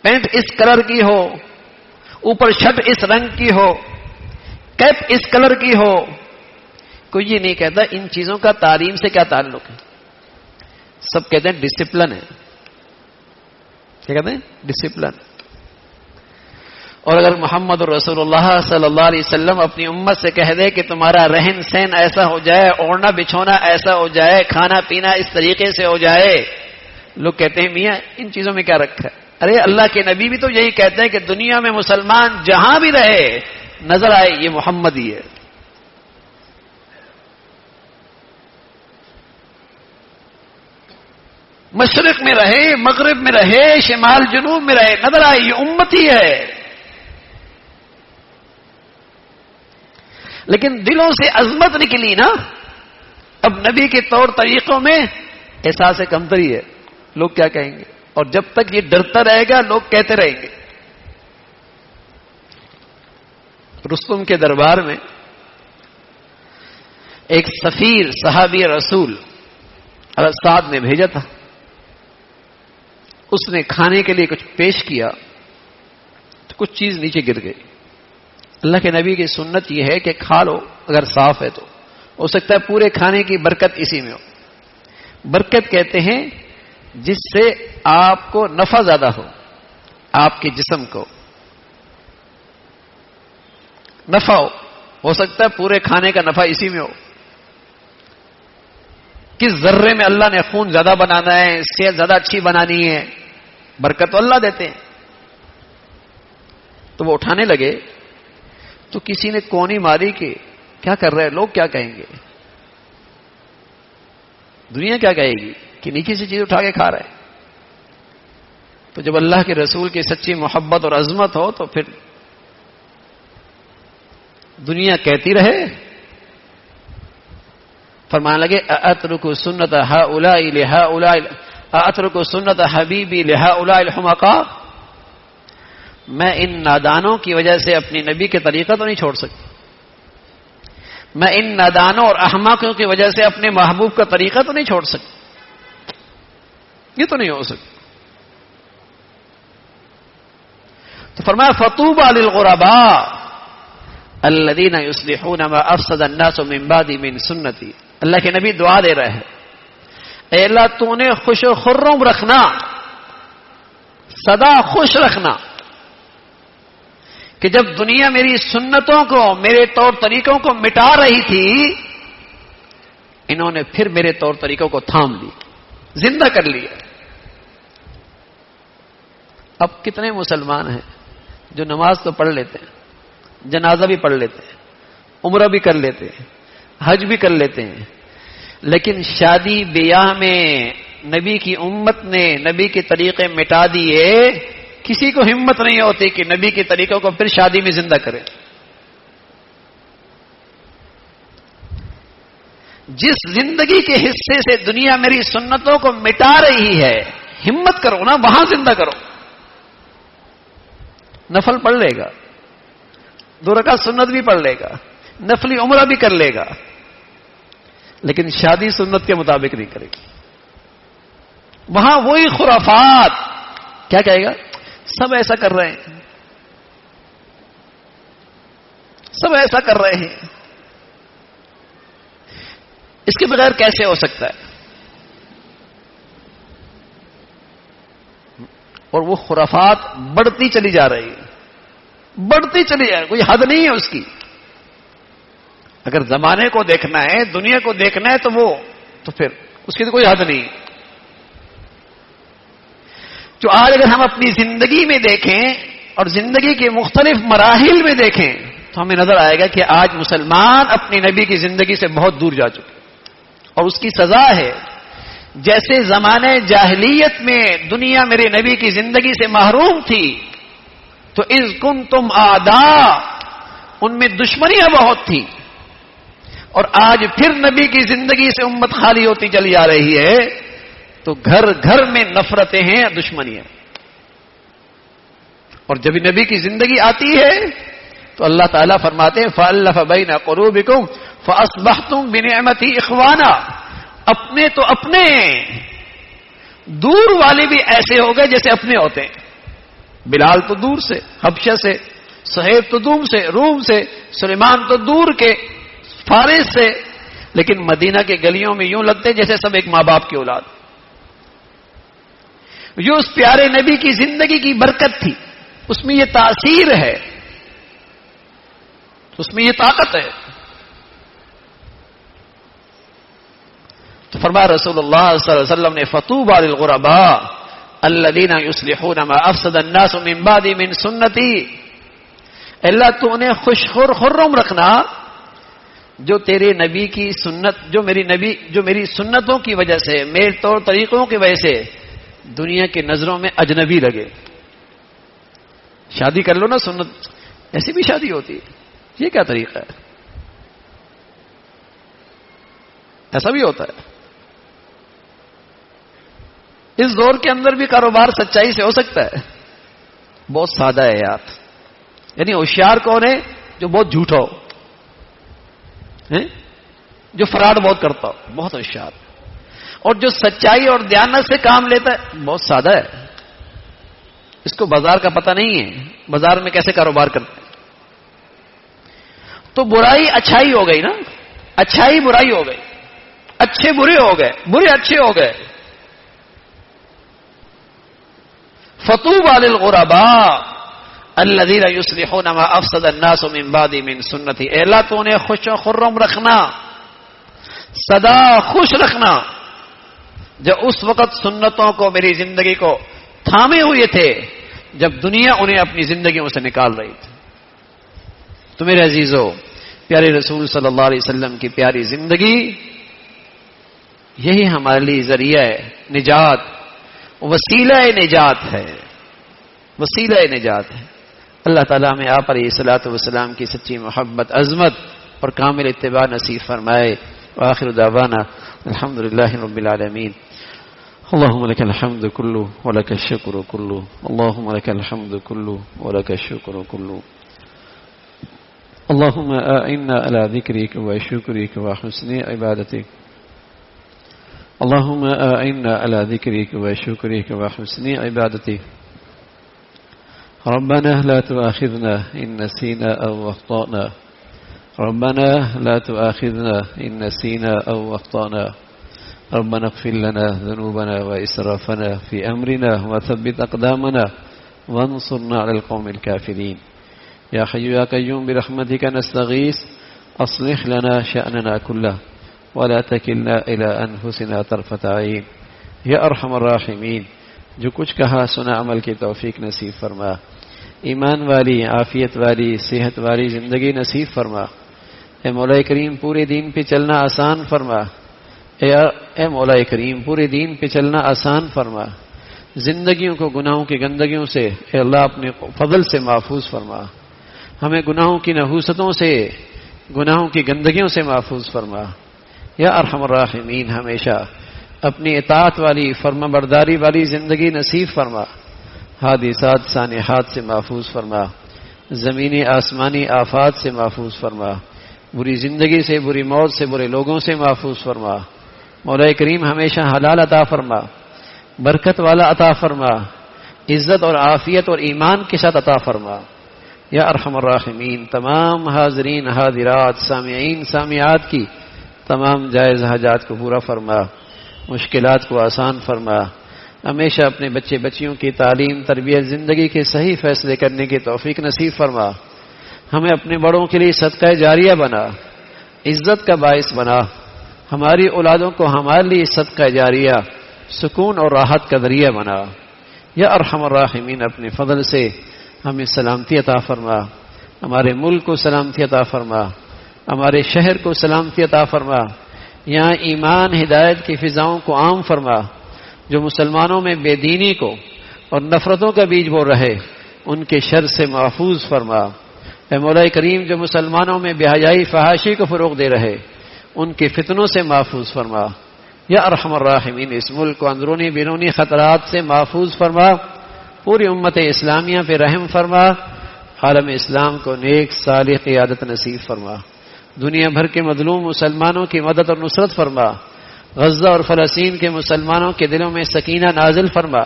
S1: پینٹ اس کلر کی ہو، اوپر شرٹ اس رنگ کی ہو، کیپ اس کلر کی ہو. کوئی یہ نہیں کہتا ان چیزوں کا تعلیم سے کیا تعلق ہے. سب کہتے ہیں ڈسپلن ہے. کیا کہتے ہیں؟ ڈسپلن. اور اگر محمد رسول اللہ صلی اللہ علیہ وسلم اپنی امت سے کہہ دے کہ تمہارا رہن سہن ایسا ہو جائے، اوڑھنا بچھونا ایسا ہو جائے، کھانا پینا اس طریقے سے ہو جائے، لوگ کہتے ہیں میاں ان چیزوں میں کیا رکھا ہے. ارے اللہ کے نبی بھی تو یہی کہتے ہیں کہ دنیا میں مسلمان جہاں بھی رہے نظر آئے یہ محمد ہی ہے. مشرق میں رہے، مغرب میں رہے، شمال جنوب میں رہے، نظر آئے یہ امت ہی ہے. لیکن دلوں سے عظمت نکلی نا، اب نبی کے طور طریقوں میں احساس کمتری ہے. لوگ کیا کہیں گے؟ اور جب تک یہ ڈرتا رہے گا لوگ کہتے رہیں گے. رستم کے دربار میں ایک سفیر صحابی رسول سعد نے بھیجا تھا. اس نے کھانے کے لیے کچھ پیش کیا تو کچھ چیز نیچے گر گئی. اللہ کے نبی کی سنت یہ ہے کہ کھا لو اگر صاف ہے تو، ہو سکتا ہے پورے کھانے کی برکت اسی میں ہو. برکت کہتے ہیں جس سے آپ کو نفع زیادہ ہو، آپ کے جسم کو نفع ہو سکتا ہے پورے کھانے کا نفع اسی میں ہو. کس ذرے میں اللہ نے خون زیادہ بنانا ہے، صحت زیادہ اچھی بنانی ہے، برکت تو اللہ دیتے ہیں. تو وہ اٹھانے لگے تو کسی نے کونی ماری کہ کیا کر رہے، لوگ کیا کہیں گے، دنیا کیا کہے گی کہ نیچے سے چیز اٹھا کے کھا رہے. تو جب اللہ کے رسول کی سچی محبت اور عظمت ہو تو پھر دنیا کہتی رہے. فرمانے لگے اترک سنت ہؤلاء لہؤلاء، اترک سنت حبیبی لہؤلاء الحمقاء. میں ان نادانوں کی وجہ سے اپنی نبی کے طریقہ تو نہیں چھوڑ سکتی. میں ان نادانوں اور احمقوں کی وجہ سے اپنے محبوب کا طریقہ تو نہیں چھوڑ سکتی. یہ تو نہیں ہو سکتا. تو فرمایا فطوبى للغرباء الذين يصلحون ما افسد الناس من بعد من سنتي. اللہ کے نبی دعا دے رہے ہیں، اے اللہ تو نے خوش و خرم رکھنا، سدا خوش رکھنا کہ جب دنیا میری سنتوں کو، میرے طور طریقوں کو مٹا رہی تھی، انہوں نے پھر میرے طور طریقوں کو تھام لی، زندہ کر لیا. اب کتنے مسلمان ہیں جو نماز تو پڑھ لیتے ہیں، جنازہ بھی پڑھ لیتے ہیں، عمرہ بھی کر لیتے ہیں، حج بھی کر لیتے ہیں، لیکن شادی بیاہ میں نبی کی امت نے نبی کے طریقے مٹا دیے. کسی کو ہمت نہیں ہوتی کہ نبی کے طریقوں کو پھر شادی میں زندہ کرے. جس زندگی کے حصے سے دنیا میری سنتوں کو مٹا رہی ہے، ہمت کرو نا، وہاں زندہ کرو. نفل پڑھ لے گا، 2 رکعت سنت بھی پڑھ لے گا، نفلی عمرہ بھی کر لے گا، لیکن شادی سنت کے مطابق نہیں کرے گی. وہاں وہی خرافات. کیا کہے گا؟ سب ایسا کر رہے ہیں، سب ایسا کر رہے ہیں. اس کے بغیر کیسے ہو سکتا ہے؟ اور وہ خرافات بڑھتی چلی جا رہی ہے، بڑھتی چلی جا رہی ہے، کوئی حد نہیں ہے اس کی. اگر زمانے کو دیکھنا ہے، دنیا کو دیکھنا ہے تو پھر اس کی تو کوئی حد نہیں. جو آج اگر ہم اپنی زندگی میں دیکھیں اور زندگی کے مختلف مراحل میں دیکھیں تو ہمیں نظر آئے گا کہ آج مسلمان اپنی نبی کی زندگی سے بہت دور جا چکے، اور اس کی سزا ہے جیسے زمانے جاہلیت میں دنیا میرے نبی کی زندگی سے محروم تھی، تو اذ کنتم اعداء، ان میں دشمنیاں بہت تھی، اور آج پھر نبی کی زندگی سے امت خالی ہوتی چلی جا رہی ہے، تو گھر گھر میں نفرتیں ہیں، دشمنیاں. اور جب نبی کی زندگی آتی ہے تو اللہ تعالیٰ فرماتے ہیں فَأَلَّفَ بَيْنَ قُلُوبِكُمْ فَأَصْبَحْتُمْ بِنِعْمَتِهِ إِخْوَانًا. اپنے تو اپنے، دور والے بھی ایسے ہو گئے جیسے اپنے ہوتے ہیں. بلال تو دور سے، حبشہ سے، صہیب تو روم سے، سلیمان تو دور کے فارس سے، لیکن مدینہ کے گلیوں میں یوں لگتے جیسے سب ایک ماں باپ کی اولاد. جو اس پیارے نبی کی زندگی کی برکت تھی، اس میں یہ تاثیر ہے، اس میں یہ طاقت ہے. تو فرمایا رسول اللہ صلی اللہ علیہ وسلم نے فطوبى للغرباء الذين يصلحون ما افسد الناس من بعد من سنتی. اللہ تو انہیں خرم رکھنا جو تیرے نبی کی سنت، جو میری سنتوں کی وجہ سے، میرے طور طریقوں کی وجہ سے دنیا کی نظروں میں اجنبی لگے. شادی کر لو نا، سنت ایسی بھی شادی ہوتی ہے، یہ کیا طریقہ ہے؟ ایسا بھی ہوتا ہے. اس دور کے اندر بھی کاروبار سچائی سے ہو سکتا ہے. بہت سادہ ہے یار. یعنی ہوشیار کون ہے؟ جو بہت جھوٹا ہو، جو فراڈ بہت کرتا ہو، بہت ہوشیار. اور جو سچائی اور دیانت سے کام لیتا ہے بہت سادہ ہے. اس کو بازار کا پتہ نہیں ہے، بازار میں کیسے کاروبار کرتے ہیں. تو برائی اچھائی ہو گئی نا، اچھائی برائی ہو گئی، اچھے برے ہو گئے، برے اچھے ہو گئے. فطوبى للغرباء الذين يصلحون ما افسد الناس من بعد من سنتی. اے اللہ تو انہیں خوش و خرم رکھنا، سدا خوش رکھنا جب اس وقت سنتوں کو، میری زندگی کو تھامے ہوئے تھے جب دنیا انہیں اپنی زندگیوں سے نکال رہی تھی. تو میرے عزیزو، پیارے رسول صلی اللہ علیہ وسلم کی پیاری زندگی یہی ہمارے لیے ذریعہ نجات، وسیلہ نجات ہے، وسیلہ نجات ہے. اللہ تعالیٰ میں آپ علیہ الصلوۃ والسلام کی سچی محبت، عظمت اور کامل اتباع نصیب فرمائے. وآخر دعوانا الحمد للہ رب العالمین. اللهم لك الحمد كله ولك الشكر كله، اللهم لك الحمد كله ولك الشكر كله. اللهم أعنا على ذكرك وشكرك وحسن عبادتك. اللهم أعنا على ذكرك وشكرك وحسن عبادتك. ربنا لا تؤاخذنا إن نسينا أو أخطأنا. ربنا لا تؤاخذنا إن نسينا أو أخطأنا. ربنا اغفر لنا ذنوبنا وإسرافنا في أمرنا وثبت أقدامنا وانصرنا على القوم الكافرين. يا حي يا قيوم برحمتك نستغيث أصلح لنا شأننا كله ولا تكلنا إلى أنفسنا طرفة عين. یا ارحم الراحمین، جو کچھ کہا سنا عمل کی توفیق نصیب فرما. ایمان والی، عافیت والی، صحت والی زندگی نصیب فرما. اے مولا کریم پورے دین پہ چلنا آسان فرما. اے مولا کریم پورے دین پہ چلنا آسان فرما. زندگیوں کو گناہوں کی گندگیوں سے اے اللہ اپنے فضل سے محفوظ فرما. ہمیں گناہوں کی نحوستوں سے، گناہوں کی گندگیوں سے محفوظ فرما. یا ارحم الراحمین ہمیشہ اپنی اطاعت والی فرما برداری والی زندگی نصیب فرما، حادثات سانحات سے محفوظ فرما، زمینی آسمانی آفات سے محفوظ فرما، بری زندگی سے، بری موت سے، برے لوگوں سے محفوظ فرما۔ مولا کریم ہمیشہ حلال عطا فرما، برکت والا عطا فرما، عزت اور عافیت اور ایمان کے ساتھ عطا فرما یا ارحم الراحمین۔ تمام حاضرین حاضرات سامعین سامعات کی تمام جائز حاجات کو پورا فرما، مشکلات کو آسان فرما، ہمیشہ اپنے بچے بچیوں کی تعلیم تربیت زندگی کے صحیح فیصلے کرنے کی توفیق نصیب فرما، ہمیں اپنے بڑوں کے لیے صدقہ جاریہ بنا، عزت کا باعث بنا، ہماری اولادوں کو ہمارے لیے صدقہ جاریہ سکون اور راحت کا ذریعہ بنا یا ارحم الراحمین۔ اپنے فضل سے ہمیں سلامتی عطا فرما، ہمارے ملک کو سلامتی عطا فرما، ہمارے شہر کو سلامتی عطا فرما، یہاں ایمان ہدایت کی فضاؤں کو عام فرما، جو مسلمانوں میں بے دینی کو اور نفرتوں کا بیج بو رہے ان کے شر سے محفوظ فرما۔ اے مولا کریم جو مسلمانوں میں بے حیائی فحاشی کو فروغ دے رہے ان کے فتنوں سے محفوظ فرما یا ارحم الراحمین۔ اس ملک کو اندرونی بیرونی خطرات سے محفوظ فرما، پوری امت اسلامیہ پہ رحم فرما، عالم اسلام کو نیک صالح قیادت نصیب فرما، دنیا بھر کے مظلوم مسلمانوں کی مدد اور نصرت فرما، غزہ اور فلسطین کے مسلمانوں کے دلوں میں سکینہ نازل فرما،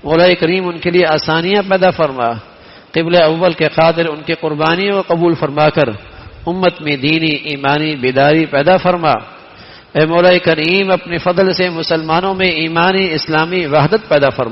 S1: مولا کریم ان کے لیے آسانیاں پیدا فرما، قبلہ اول کے قادر ان کی قربانیوں کو قبول فرما کر امت میں دینی ایمانی بیداری پیدا فرما۔ اے مولا کریم اپنے فضل سے مسلمانوں میں ایمانی اسلامی وحدت پیدا فرما۔